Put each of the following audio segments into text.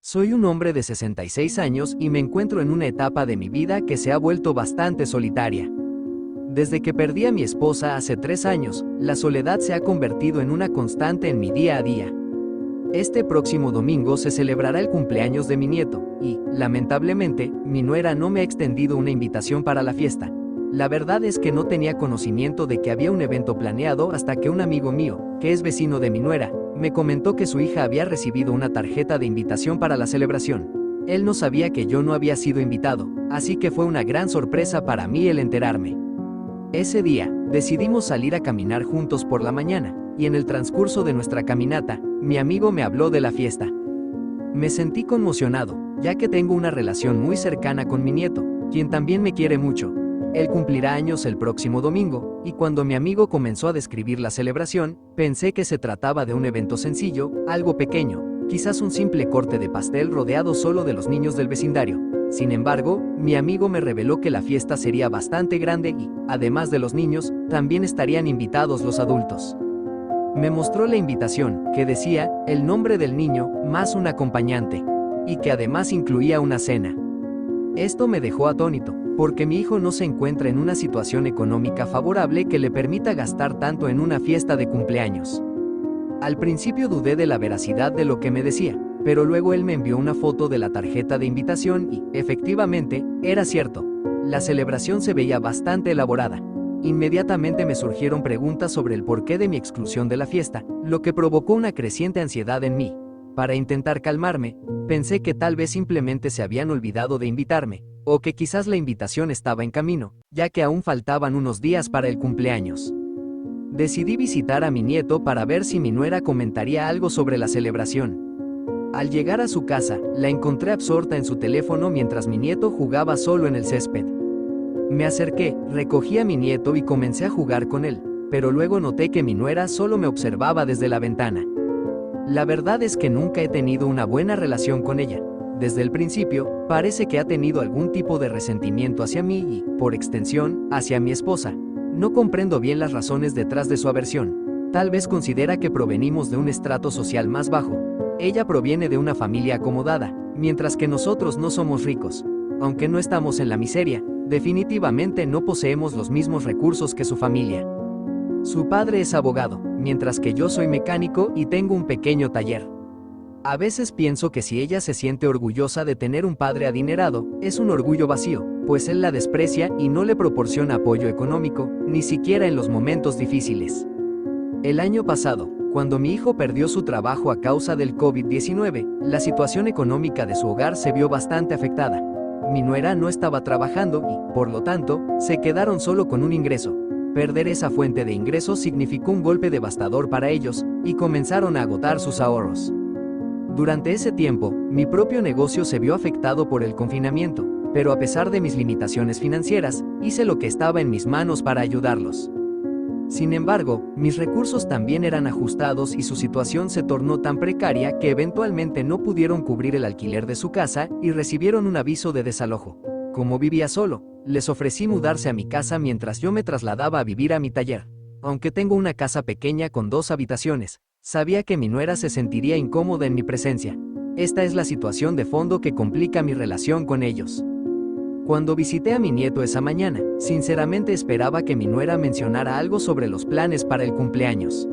Soy un hombre de 66 años y me encuentro en una etapa de mi vida que se ha vuelto bastante solitaria. Desde que perdí a mi esposa hace 3 años, la soledad se ha convertido en una constante en mi día a día. Este próximo domingo se celebrará el cumpleaños de mi nieto, y, lamentablemente, mi nuera no me ha extendido una invitación para la fiesta. La verdad es que no tenía conocimiento de que había un evento planeado hasta que un amigo mío, que es vecino de mi nuera, me comentó que su hija había recibido una tarjeta de invitación para la celebración. Él no sabía que yo no había sido invitado, así que fue una gran sorpresa para mí el enterarme. Ese día, decidimos salir a caminar juntos por la mañana, y en el transcurso de nuestra caminata, mi amigo me habló de la fiesta. Me sentí conmocionado, ya que tengo una relación muy cercana con mi nieto, quien también me quiere mucho. Él cumplirá años el próximo domingo, y cuando mi amigo comenzó a describir la celebración, pensé que se trataba de un evento sencillo, algo pequeño, quizás un simple corte de pastel rodeado solo de los niños del vecindario. Sin embargo, mi amigo me reveló que la fiesta sería bastante grande y, además de los niños, también estarían invitados los adultos. Me mostró la invitación, que decía, el nombre del niño, más un acompañante, y que además incluía una cena. Esto me dejó atónito, porque mi hijo no se encuentra en una situación económica favorable que le permita gastar tanto en una fiesta de cumpleaños. Al principio dudé de la veracidad de lo que me decía, pero luego él me envió una foto de la tarjeta de invitación y, efectivamente, era cierto. La celebración se veía bastante elaborada. Inmediatamente me surgieron preguntas sobre el porqué de mi exclusión de la fiesta, lo que provocó una creciente ansiedad en mí. Para intentar calmarme, pensé que tal vez simplemente se habían olvidado de invitarme, o que quizás la invitación estaba en camino, ya que aún faltaban unos días para el cumpleaños. Decidí visitar a mi nieto para ver si mi nuera comentaría algo sobre la celebración. Al llegar a su casa, la encontré absorta en su teléfono mientras mi nieto jugaba solo en el césped. Me acerqué, recogí a mi nieto y comencé a jugar con él, pero luego noté que mi nuera solo me observaba desde la ventana. La verdad es que nunca he tenido una buena relación con ella. Desde el principio, parece que ha tenido algún tipo de resentimiento hacia mí y, por extensión, hacia mi esposa. No comprendo bien las razones detrás de su aversión. Tal vez considera que provenimos de un estrato social más bajo. Ella proviene de una familia acomodada, mientras que nosotros no somos ricos. Aunque no estamos en la miseria, definitivamente no poseemos los mismos recursos que su familia. Su padre es abogado, mientras que yo soy mecánico y tengo un pequeño taller. A veces pienso que si ella se siente orgullosa de tener un padre adinerado, es un orgullo vacío, pues él la desprecia y no le proporciona apoyo económico, ni siquiera en los momentos difíciles. El año pasado, cuando mi hijo perdió su trabajo a causa del COVID-19, la situación económica de su hogar se vio bastante afectada. Mi nuera no estaba trabajando y, por lo tanto, se quedaron solo con un ingreso. Perder esa fuente de ingresos significó un golpe devastador para ellos, y comenzaron a agotar sus ahorros. Durante ese tiempo, mi propio negocio se vio afectado por el confinamiento, pero a pesar de mis limitaciones financieras, hice lo que estaba en mis manos para ayudarlos. Sin embargo, mis recursos también eran ajustados y su situación se tornó tan precaria que eventualmente no pudieron cubrir el alquiler de su casa y recibieron un aviso de desalojo. Como vivía solo, les ofrecí mudarse a mi casa mientras yo me trasladaba a vivir a mi taller. Aunque tengo una casa pequeña con 2 habitaciones, sabía que mi nuera se sentiría incómoda en mi presencia. Esta es la situación de fondo que complica mi relación con ellos. Cuando visité a mi nieto esa mañana, sinceramente esperaba que mi nuera mencionara algo sobre los planes para el cumpleaños.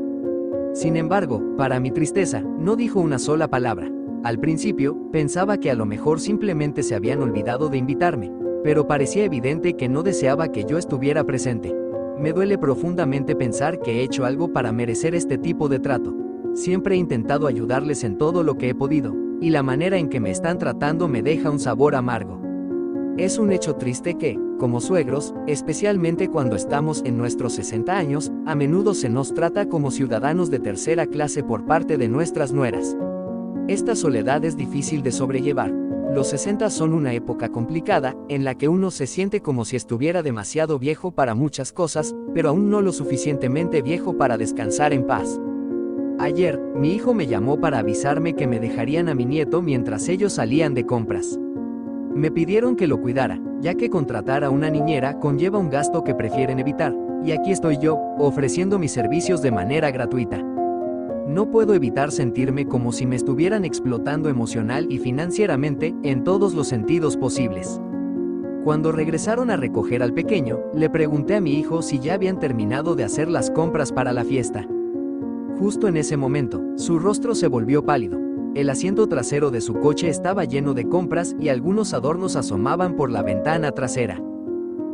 Sin embargo, para mi tristeza, no dijo una sola palabra. Al principio, pensaba que a lo mejor simplemente se habían olvidado de invitarme, pero parecía evidente que no deseaba que yo estuviera presente. Me duele profundamente pensar que he hecho algo para merecer este tipo de trato. Siempre he intentado ayudarles en todo lo que he podido, y la manera en que me están tratando me deja un sabor amargo. Es un hecho triste que, como suegros, especialmente cuando estamos en nuestros 60 años, a menudo se nos trata como ciudadanos de tercera clase por parte de nuestras nueras. Esta soledad es difícil de sobrellevar. Los 60 son una época complicada, en la que uno se siente como si estuviera demasiado viejo para muchas cosas, pero aún no lo suficientemente viejo para descansar en paz. Ayer, mi hijo me llamó para avisarme que me dejarían a mi nieto mientras ellos salían de compras. Me pidieron que lo cuidara, ya que contratar a una niñera conlleva un gasto que prefieren evitar, y aquí estoy yo, ofreciendo mis servicios de manera gratuita. no puedo evitar sentirme como si me estuvieran explotando emocional y financieramente, en todos los sentidos posibles. Cuando regresaron a recoger al pequeño, le pregunté a mi hijo si ya habían terminado de hacer las compras para la fiesta. Justo en ese momento, su rostro se volvió pálido. El asiento trasero de su coche estaba lleno de compras y algunos adornos asomaban por la ventana trasera.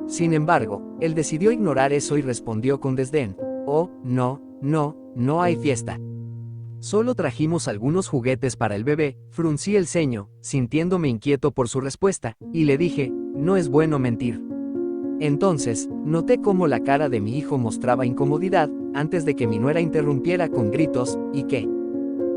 Sin embargo, él decidió ignorar eso y respondió con desdén: «Oh, no hay fiesta. Solo trajimos algunos juguetes para el bebé». Fruncí el ceño, sintiéndome inquieto por su respuesta, y le dije: «No es bueno mentir». Entonces, noté cómo la cara de mi hijo mostraba incomodidad, antes de que mi nuera interrumpiera con gritos: «¿Y qué?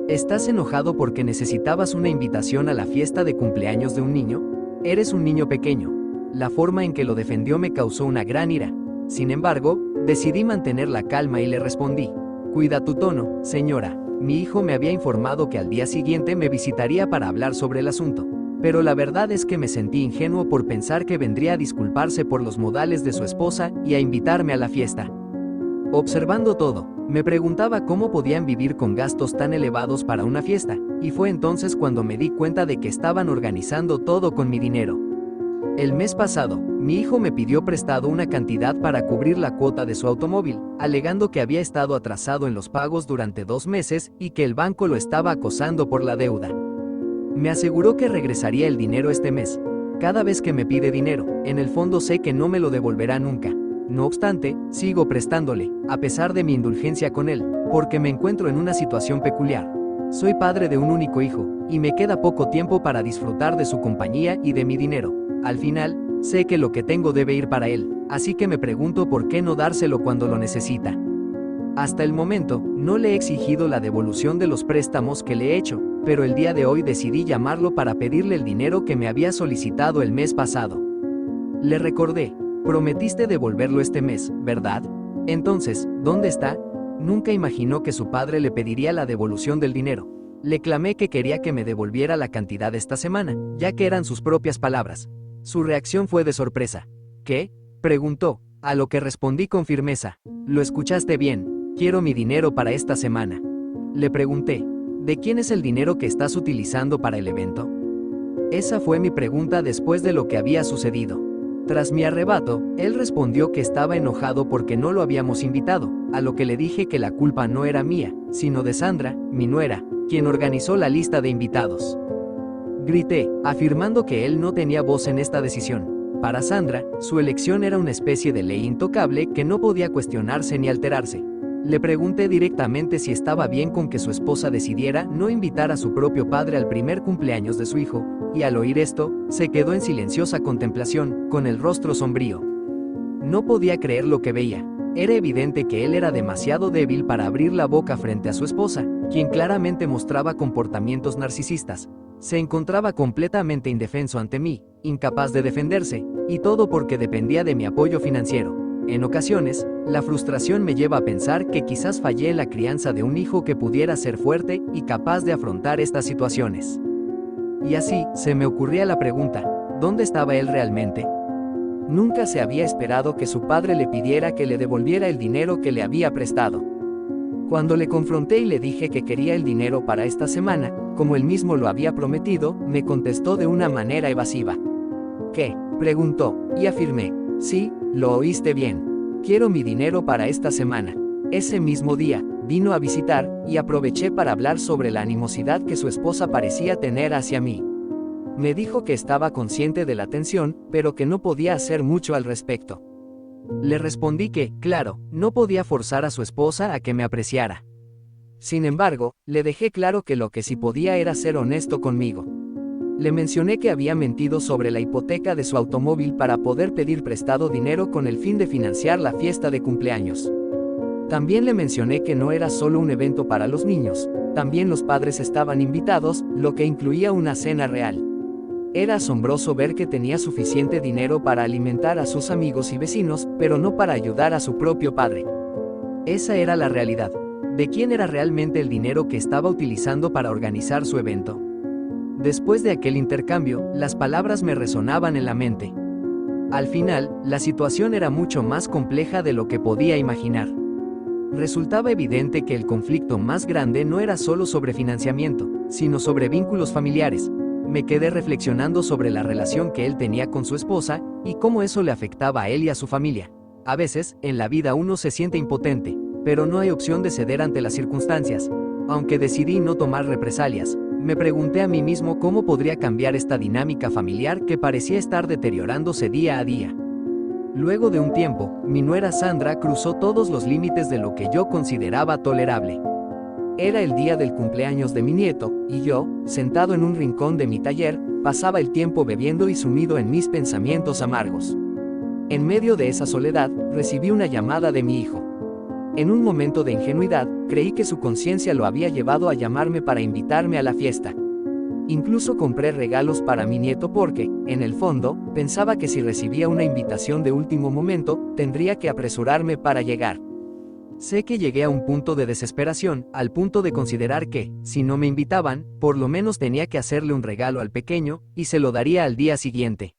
¿Estás enojado porque necesitabas una invitación a la fiesta de cumpleaños de un niño? Eres un niño pequeño». La forma en que lo defendió me causó una gran ira. Sin embargo, decidí mantener la calma y le respondí: «Cuida tu tono, señora. Mi hijo me había informado que al día siguiente me visitaría para hablar sobre el asunto. Pero la verdad es que me sentí ingenuo por pensar que vendría a disculparse por los modales de su esposa y a invitarme a la fiesta». Observando todo, me preguntaba cómo podían vivir con gastos tan elevados para una fiesta, y fue entonces cuando me di cuenta de que estaban organizando todo con mi dinero. El mes pasado, mi hijo me pidió prestado una cantidad para cubrir la cuota de su automóvil, alegando que había estado atrasado en los pagos durante 2 meses y que el banco lo estaba acosando por la deuda. Me aseguró que regresaría el dinero este mes. Cada vez que me pide dinero, en el fondo sé que no me lo devolverá nunca. No obstante, sigo prestándole, a pesar de mi indulgencia con él, porque me encuentro en una situación peculiar. Soy padre de un único hijo, y me queda poco tiempo para disfrutar de su compañía y de mi dinero. Al final, sé que lo que tengo debe ir para él, así que me pregunto por qué no dárselo cuando lo necesita. Hasta el momento, no le he exigido la devolución de los préstamos que le he hecho, pero el día de hoy decidí llamarlo para pedirle el dinero que me había solicitado el mes pasado. Le recordé: «Prometiste devolverlo este mes, ¿verdad? Entonces, ¿dónde está?». Nunca imaginó que su padre le pediría la devolución del dinero. Le clamé que quería que me devolviera la cantidad esta semana, ya que eran sus propias palabras. Su reacción fue de sorpresa. «¿Qué?», preguntó, a lo que respondí con firmeza: «Lo escuchaste bien, quiero mi dinero para esta semana». Le pregunté: «¿De quién es el dinero que estás utilizando para el evento?». Esa fue mi pregunta después de lo que había sucedido. Tras mi arrebato, él respondió que estaba enojado porque no lo habíamos invitado, a lo que le dije que la culpa no era mía, sino de Sandra, mi nuera, quien organizó la lista de invitados. Grité, afirmando que él no tenía voz en esta decisión. Para Sandra, su elección era una especie de ley intocable que no podía cuestionarse ni alterarse. Le pregunté directamente si estaba bien con que su esposa decidiera no invitar a su propio padre al primer cumpleaños de su hijo, y al oír esto, se quedó en silenciosa contemplación, con el rostro sombrío. No podía creer lo que veía. Era evidente que él era demasiado débil para abrir la boca frente a su esposa, quien claramente mostraba comportamientos narcisistas. Se encontraba completamente indefenso ante mí, incapaz de defenderse, y todo porque dependía de mi apoyo financiero. En ocasiones, la frustración me lleva a pensar que quizás fallé en la crianza de un hijo que pudiera ser fuerte y capaz de afrontar estas situaciones. Y así, se me ocurría la pregunta: ¿dónde estaba él realmente? Nunca se había esperado que su padre le pidiera que le devolviera el dinero que le había prestado. Cuando le confronté y le dije que quería el dinero para esta semana, como él mismo lo había prometido, me contestó de una manera evasiva. «¿Qué?», preguntó, y afirmé: «Sí, lo oíste bien. Quiero mi dinero para esta semana». Ese mismo día, vino a visitar, y aproveché para hablar sobre la animosidad que su esposa parecía tener hacia mí. Me dijo que estaba consciente de la tensión, pero que no podía hacer mucho al respecto. Le respondí que, claro, no podía forzar a su esposa a que me apreciara. Sin embargo, le dejé claro que lo que sí podía era ser honesto conmigo. Le mencioné que había mentido sobre la hipoteca de su automóvil para poder pedir prestado dinero con el fin de financiar la fiesta de cumpleaños. También le mencioné que no era solo un evento para los niños, también los padres estaban invitados, lo que incluía una cena real. Era asombroso ver que tenía suficiente dinero para alimentar a sus amigos y vecinos, pero no para ayudar a su propio padre. Esa era la realidad. ¿De quién era realmente el dinero que estaba utilizando para organizar su evento? Después de aquel intercambio, las palabras me resonaban en la mente. Al final, la situación era mucho más compleja de lo que podía imaginar. Resultaba evidente que el conflicto más grande no era solo sobre financiamiento, sino sobre vínculos familiares. Me quedé reflexionando sobre la relación que él tenía con su esposa y cómo eso le afectaba a él y a su familia. A veces, en la vida uno se siente impotente, pero no hay opción de ceder ante las circunstancias. Aunque decidí no tomar represalias, me pregunté a mí mismo cómo podría cambiar esta dinámica familiar que parecía estar deteriorándose día a día. Luego de un tiempo, mi nuera Sandra cruzó todos los límites de lo que yo consideraba tolerable. Era el día del cumpleaños de mi nieto, y yo, sentado en un rincón de mi taller, pasaba el tiempo bebiendo y sumido en mis pensamientos amargos. En medio de esa soledad, recibí una llamada de mi hijo. En un momento de ingenuidad, creí que su conciencia lo había llevado a llamarme para invitarme a la fiesta. Incluso compré regalos para mi nieto porque, en el fondo, pensaba que si recibía una invitación de último momento, tendría que apresurarme para llegar. Sé que llegué a un punto de desesperación, al punto de considerar que, si no me invitaban, por lo menos tenía que hacerle un regalo al pequeño, y se lo daría al día siguiente.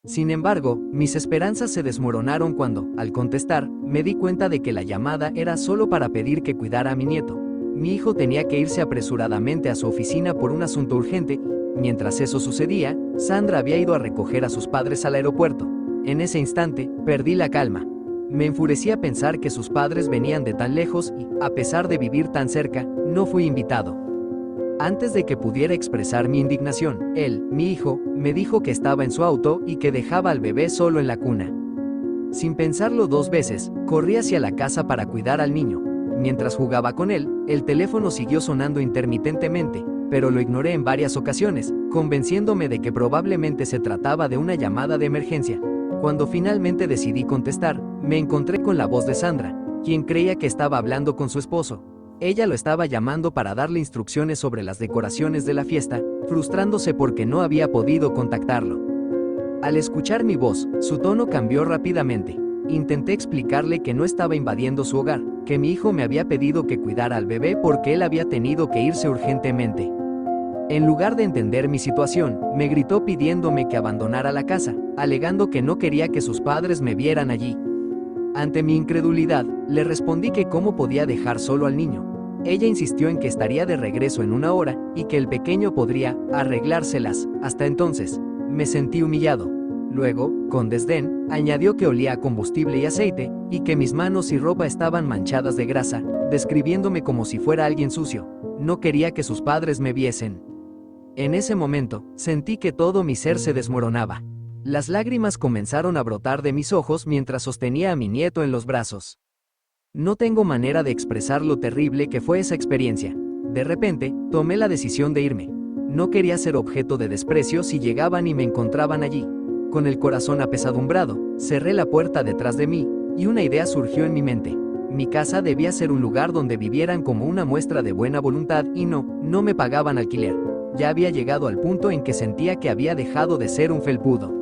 Sin embargo, mis esperanzas se desmoronaron cuando, al contestar, me di cuenta de que la llamada era solo para pedir que cuidara a mi nieto. Mi hijo tenía que irse apresuradamente a su oficina por un asunto urgente. Mientras eso sucedía, Sandra había ido a recoger a sus padres al aeropuerto. En ese instante, perdí la calma. Me enfurecía pensar que sus padres venían de tan lejos y, a pesar de vivir tan cerca, no fui invitado. Antes de que pudiera expresar mi indignación, él, mi hijo, me dijo que estaba en su auto y que dejaba al bebé solo en la cuna. Sin pensarlo dos veces, corrí hacia la casa para cuidar al niño. Mientras jugaba con él, el teléfono siguió sonando intermitentemente, pero lo ignoré en varias ocasiones, convenciéndome de que probablemente se trataba de una llamada de emergencia. Cuando finalmente decidí contestar, me encontré con la voz de Sandra, quien creía que estaba hablando con su esposo. Ella lo estaba llamando para darle instrucciones sobre las decoraciones de la fiesta, frustrándose porque no había podido contactarlo. Al escuchar mi voz, su tono cambió rápidamente. Intenté explicarle que no estaba invadiendo su hogar, que mi hijo me había pedido que cuidara al bebé porque él había tenido que irse urgentemente. En lugar de entender mi situación, me gritó pidiéndome que abandonara la casa, alegando que no quería que sus padres me vieran allí. Ante mi incredulidad, le respondí que cómo podía dejar solo al niño. Ella insistió en que estaría de regreso en una hora, y que el pequeño podría arreglárselas. Hasta entonces, me sentí humillado. Luego, con desdén, añadió que olía a combustible y aceite, y que mis manos y ropa estaban manchadas de grasa, describiéndome como si fuera alguien sucio. No quería que sus padres me viesen. En ese momento, sentí que todo mi ser se desmoronaba. Las lágrimas comenzaron a brotar de mis ojos mientras sostenía a mi nieto en los brazos. No tengo manera de expresar lo terrible que fue esa experiencia. De repente, tomé la decisión de irme. No quería ser objeto de desprecio si llegaban y me encontraban allí. Con el corazón apesadumbrado, cerré la puerta detrás de mí, y una idea surgió en mi mente. Mi casa debía ser un lugar donde vivieran como una muestra de buena voluntad y no me pagaban alquiler. Ya había llegado al punto en que sentía que había dejado de ser un felpudo.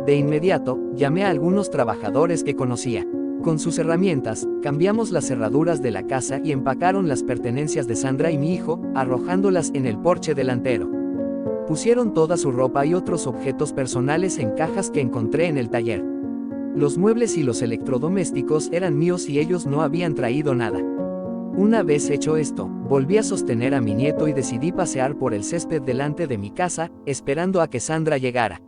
De inmediato, llamé a algunos trabajadores que conocía. Con sus herramientas, cambiamos las cerraduras de la casa y empacaron las pertenencias de Sandra y mi hijo, arrojándolas en el porche delantero. Pusieron toda su ropa y otros objetos personales en cajas que encontré en el taller. Los muebles y los electrodomésticos eran míos y ellos no habían traído nada. Una vez hecho esto, volví a sostener a mi nieto y decidí pasear por el césped delante de mi casa, esperando a que Sandra llegara.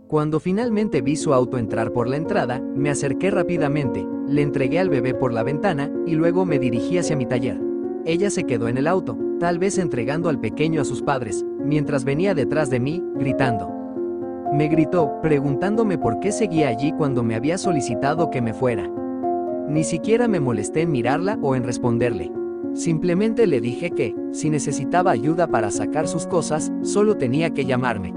Cuando finalmente vi su auto entrar por la entrada, me acerqué rápidamente, le entregué al bebé por la ventana, y luego me dirigí hacia mi taller. Ella se quedó en el auto, tal vez entregando al pequeño a sus padres, mientras venía detrás de mí, gritando. Me gritó, preguntándome por qué seguía allí cuando me había solicitado que me fuera. Ni siquiera me molesté en mirarla o en responderle. Simplemente le dije que, si necesitaba ayuda para sacar sus cosas, solo tenía que llamarme.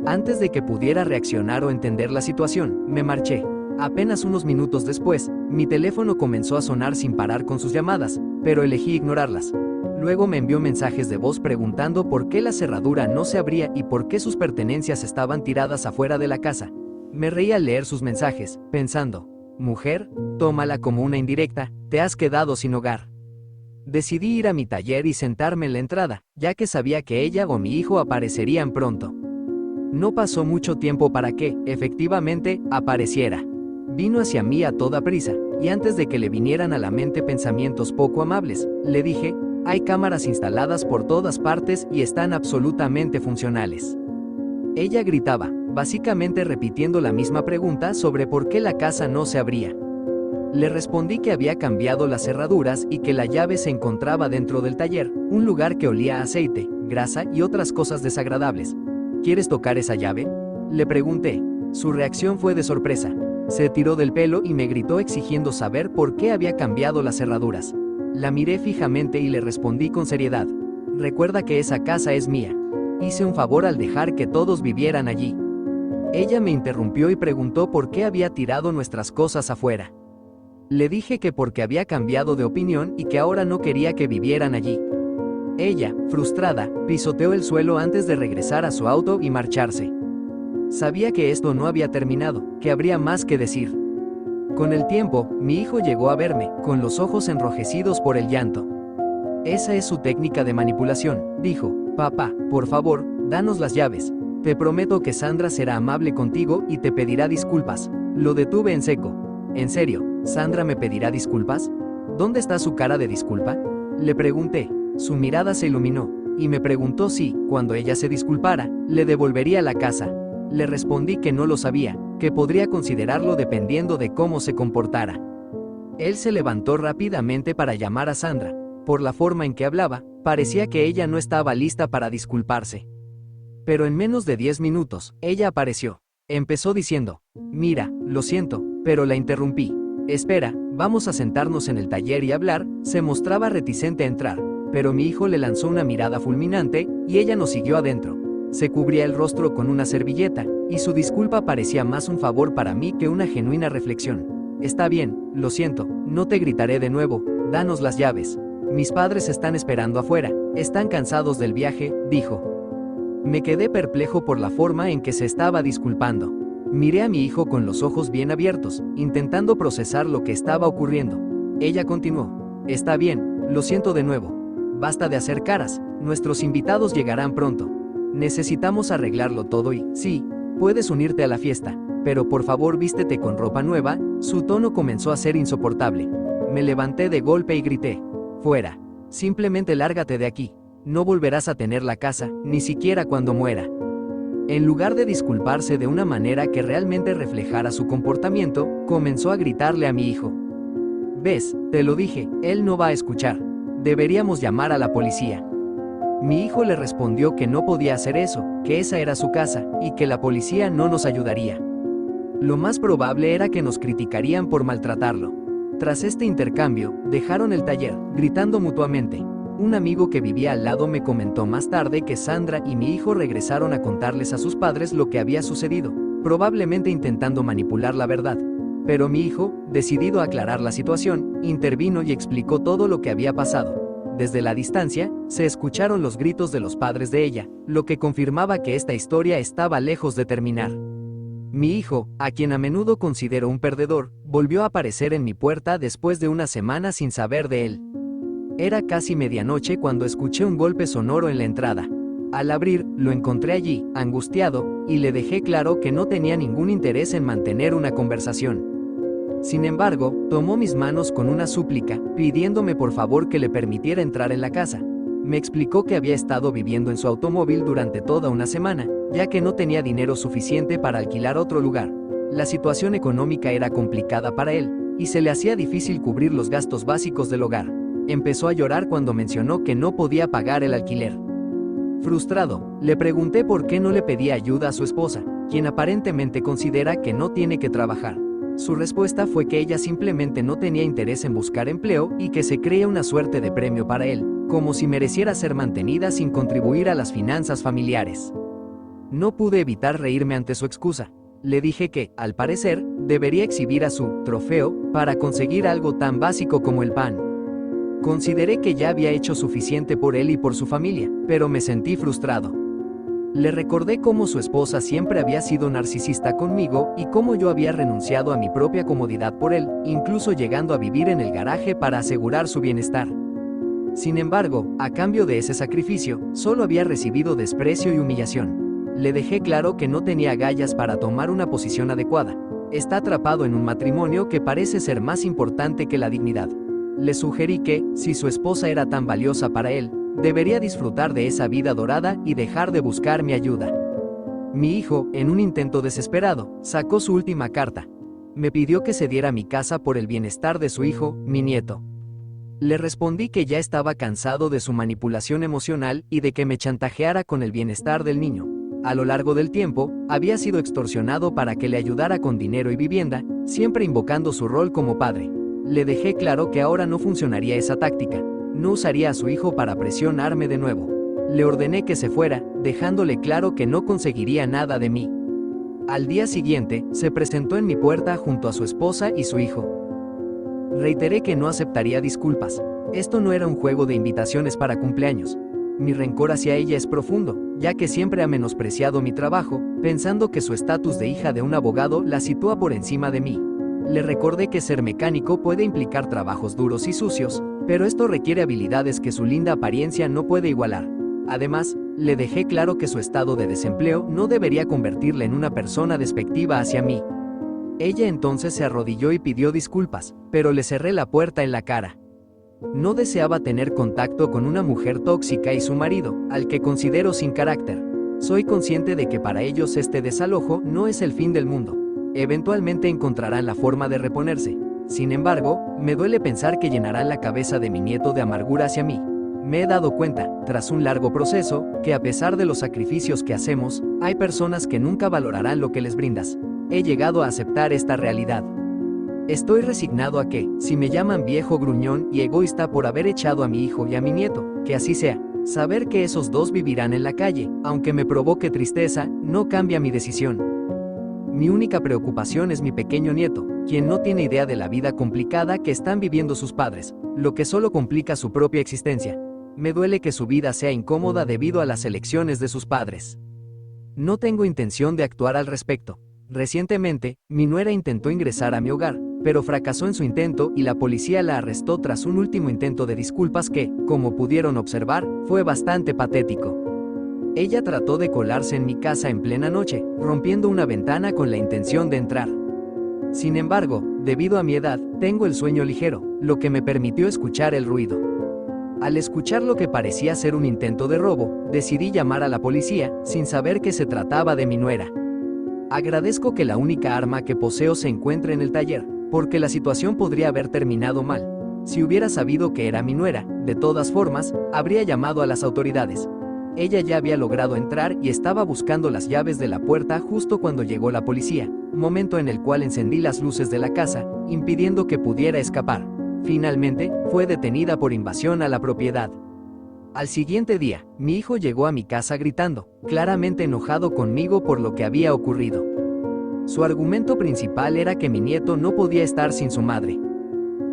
Antes de que pudiera reaccionar o entender la situación, me marché. Apenas unos minutos después, mi teléfono comenzó a sonar sin parar con sus llamadas, pero elegí ignorarlas. Luego me envió mensajes de voz preguntando por qué la cerradura no se abría y por qué sus pertenencias estaban tiradas afuera de la casa. Me reí al leer sus mensajes, pensando, mujer, tómala como una indirecta, te has quedado sin hogar. Decidí ir a mi taller y sentarme en la entrada, ya que sabía que ella o mi hijo aparecerían pronto. No pasó mucho tiempo para que, efectivamente, apareciera. Vino hacia mí a toda prisa, y antes de que le vinieran a la mente pensamientos poco amables, le dije, hay cámaras instaladas por todas partes y están absolutamente funcionales. Ella gritaba, básicamente repitiendo la misma pregunta sobre por qué la casa no se abría. Le respondí que había cambiado las cerraduras y que la llave se encontraba dentro del taller, un lugar que olía a aceite, grasa y otras cosas desagradables. ¿Quieres tocar esa llave?, le pregunté. Su reacción fue de sorpresa. Se tiró del pelo y me gritó exigiendo saber por qué había cambiado las cerraduras. La miré fijamente y le respondí con seriedad. Recuerda que esa casa es mía. Hice un favor al dejar que todos vivieran allí. Ella me interrumpió y preguntó por qué había tirado nuestras cosas afuera. Le dije que porque había cambiado de opinión y que ahora no quería que vivieran allí. Ella, frustrada, pisoteó el suelo antes de regresar a su auto y marcharse. Sabía que esto no había terminado, que habría más que decir. Con el tiempo, mi hijo llegó a verme, con los ojos enrojecidos por el llanto. Esa es su técnica de manipulación, dijo. Papá, por favor, danos las llaves. Te prometo que Sandra será amable contigo y te pedirá disculpas. Lo detuve en seco. ¿En serio, Sandra me pedirá disculpas? ¿Dónde está su cara de disculpa?, le pregunté. Su mirada se iluminó, y me preguntó si, cuando ella se disculpara, le devolvería la casa. Le respondí que no lo sabía, que podría considerarlo dependiendo de cómo se comportara. Él se levantó rápidamente para llamar a Sandra. Por la forma en que hablaba, parecía que ella no estaba lista para disculparse. Pero en menos de 10 minutos, ella apareció. Empezó diciendo, mira, lo siento, pero la interrumpí. Espera, vamos a sentarnos en el taller y hablar. Se mostraba reticente a entrar, pero mi hijo le lanzó una mirada fulminante, y ella nos siguió adentro. Se cubría el rostro con una servilleta, y su disculpa parecía más un favor para mí que una genuina reflexión. Está bien, lo siento, no te gritaré de nuevo, danos las llaves. Mis padres están esperando afuera, están cansados del viaje, dijo. Me quedé perplejo por la forma en que se estaba disculpando. Miré a mi hijo con los ojos bien abiertos, intentando procesar lo que estaba ocurriendo. Ella continuó. Está bien, lo siento de nuevo. Basta de hacer caras, nuestros invitados llegarán pronto. Necesitamos arreglarlo todo y, sí, puedes unirte a la fiesta, pero por favor vístete con ropa nueva. Su tono comenzó a ser insoportable. Me levanté de golpe y grité. Fuera. Simplemente lárgate de aquí. No volverás a tener la casa, ni siquiera cuando muera. En lugar de disculparse de una manera que realmente reflejara su comportamiento, comenzó a gritarle a mi hijo. ¿Ves? Te lo dije, él no va a escuchar. Deberíamos llamar a la policía. Mi hijo le respondió que no podía hacer eso, que esa era su casa, y que la policía no nos ayudaría. Lo más probable era que nos criticarían por maltratarlo. Tras este intercambio, dejaron el taller, gritando mutuamente. Un amigo que vivía al lado me comentó más tarde que Sandra y mi hijo regresaron a contarles a sus padres lo que había sucedido, probablemente intentando manipular la verdad. Pero mi hijo, decidido a aclarar la situación, intervino y explicó todo lo que había pasado. Desde la distancia, se escucharon los gritos de los padres de ella, lo que confirmaba que esta historia estaba lejos de terminar. Mi hijo, a quien a menudo considero un perdedor, volvió a aparecer en mi puerta después de una semana sin saber de él. Era casi medianoche cuando escuché un golpe sonoro en la entrada. Al abrir, lo encontré allí, angustiado, y le dejé claro que no tenía ningún interés en mantener una conversación. Sin embargo, tomó mis manos con una súplica, pidiéndome por favor que le permitiera entrar en la casa. Me explicó que había estado viviendo en su automóvil durante toda una semana, ya que no tenía dinero suficiente para alquilar otro lugar. La situación económica era complicada para él, y se le hacía difícil cubrir los gastos básicos del hogar. Empezó a llorar cuando mencionó que no podía pagar el alquiler. Frustrado, le pregunté por qué no le pedía ayuda a su esposa, quien aparentemente considera que no tiene que trabajar. Su respuesta fue que ella simplemente no tenía interés en buscar empleo y que se creía una suerte de premio para él, como si mereciera ser mantenida sin contribuir a las finanzas familiares. No pude evitar reírme ante su excusa. Le dije que, al parecer, debería exhibir a su trofeo para conseguir algo tan básico como el pan. Consideré que ya había hecho suficiente por él y por su familia, pero me sentí frustrado. Le recordé cómo su esposa siempre había sido narcisista conmigo y cómo yo había renunciado a mi propia comodidad por él, incluso llegando a vivir en el garaje para asegurar su bienestar. Sin embargo, a cambio de ese sacrificio, solo había recibido desprecio y humillación. Le dejé claro que no tenía agallas para tomar una posición adecuada. Está atrapado en un matrimonio que parece ser más importante que la dignidad. Le sugerí que, si su esposa era tan valiosa para él, debería disfrutar de esa vida dorada y dejar de buscar mi ayuda. Mi hijo, en un intento desesperado, sacó su última carta. Me pidió que cediera mi casa por el bienestar de su hijo, mi nieto. Le respondí que ya estaba cansado de su manipulación emocional y de que me chantajeara con el bienestar del niño. A lo largo del tiempo, había sido extorsionado para que le ayudara con dinero y vivienda, siempre invocando su rol como padre. Le dejé claro que ahora no funcionaría esa táctica. No usaría a su hijo para presionarme de nuevo. Le ordené que se fuera, dejándole claro que no conseguiría nada de mí. Al día siguiente, se presentó en mi puerta junto a su esposa y su hijo. Reiteré que no aceptaría disculpas. Esto no era un juego de invitaciones para cumpleaños. Mi rencor hacia ella es profundo, ya que siempre ha menospreciado mi trabajo, pensando que su estatus de hija de un abogado la sitúa por encima de mí. Le recordé que ser mecánico puede implicar trabajos duros y sucios, pero esto requiere habilidades que su linda apariencia no puede igualar. Además, le dejé claro que su estado de desempleo no debería convertirle en una persona despectiva hacia mí. Ella entonces se arrodilló y pidió disculpas, pero le cerré la puerta en la cara. No deseaba tener contacto con una mujer tóxica y su marido, al que considero sin carácter. Soy consciente de que para ellos este desalojo no es el fin del mundo. Eventualmente encontrarán la forma de reponerse. Sin embargo, me duele pensar que llenarán la cabeza de mi nieto de amargura hacia mí. Me he dado cuenta, tras un largo proceso, que a pesar de los sacrificios que hacemos, hay personas que nunca valorarán lo que les brindas. He llegado a aceptar esta realidad. Estoy resignado a que, si me llaman viejo gruñón y egoísta por haber echado a mi hijo y a mi nieto, que así sea. Saber que esos dos vivirán en la calle, aunque me provoque tristeza, no cambia mi decisión. Mi única preocupación es mi pequeño nieto, quien no tiene idea de la vida complicada que están viviendo sus padres, lo que solo complica su propia existencia. Me duele que su vida sea incómoda debido a las elecciones de sus padres. No tengo intención de actuar al respecto. Recientemente, mi nuera intentó ingresar a mi hogar, pero fracasó en su intento y la policía la arrestó tras un último intento de disculpas que, como pudieron observar, fue bastante patético. Ella trató de colarse en mi casa en plena noche, rompiendo una ventana con la intención de entrar. Sin embargo, debido a mi edad, tengo el sueño ligero, lo que me permitió escuchar el ruido. Al escuchar lo que parecía ser un intento de robo, decidí llamar a la policía, sin saber que se trataba de mi nuera. Agradezco que la única arma que poseo se encuentre en el taller, porque la situación podría haber terminado mal. Si hubiera sabido que era mi nuera, de todas formas, habría llamado a las autoridades. Ella ya había logrado entrar y estaba buscando las llaves de la puerta justo cuando llegó la policía, momento en el cual encendí las luces de la casa, impidiendo que pudiera escapar. Finalmente, fue detenida por invasión a la propiedad. Al siguiente día, mi hijo llegó a mi casa gritando, claramente enojado conmigo por lo que había ocurrido. Su argumento principal era que mi nieto no podía estar sin su madre.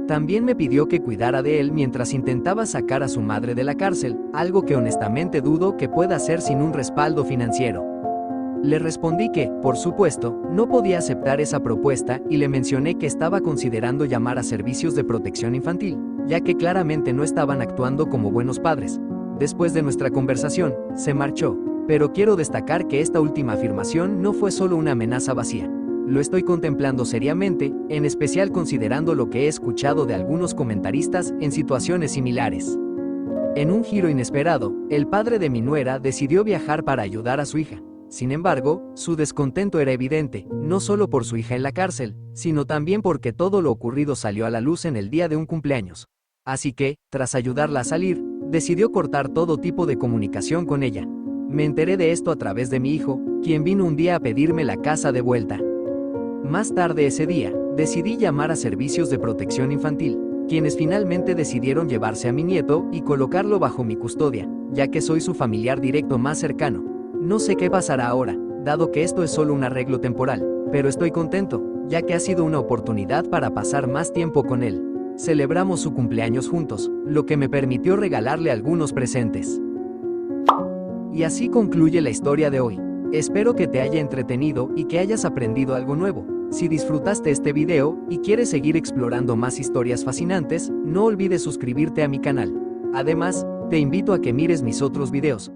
También me pidió que cuidara de él mientras intentaba sacar a su madre de la cárcel, algo que honestamente dudo que pueda hacer sin un respaldo financiero. Le respondí que, por supuesto, no podía aceptar esa propuesta y le mencioné que estaba considerando llamar a servicios de protección infantil, ya que claramente no estaban actuando como buenos padres. Después de nuestra conversación, se marchó, pero quiero destacar que esta última afirmación no fue solo una amenaza vacía. Lo estoy contemplando seriamente, en especial considerando lo que he escuchado de algunos comentaristas en situaciones similares. En un giro inesperado, el padre de mi nuera decidió viajar para ayudar a su hija. Sin embargo, su descontento era evidente, no solo por su hija en la cárcel, sino también porque todo lo ocurrido salió a la luz en el día de un cumpleaños. Así que, tras ayudarla a salir, decidió cortar todo tipo de comunicación con ella. Me enteré de esto a través de mi hijo, quien vino un día a pedirme la casa de vuelta. Más tarde ese día, decidí llamar a servicios de protección infantil, quienes finalmente decidieron llevarse a mi nieto y colocarlo bajo mi custodia, ya que soy su familiar directo más cercano. No sé qué pasará ahora, dado que esto es solo un arreglo temporal, pero estoy contento, ya que ha sido una oportunidad para pasar más tiempo con él. Celebramos su cumpleaños juntos, lo que me permitió regalarle algunos presentes. Y así concluye la historia de hoy. Espero que te haya entretenido y que hayas aprendido algo nuevo. Si disfrutaste este video y quieres seguir explorando más historias fascinantes, no olvides suscribirte a mi canal. Además, te invito a que mires mis otros videos.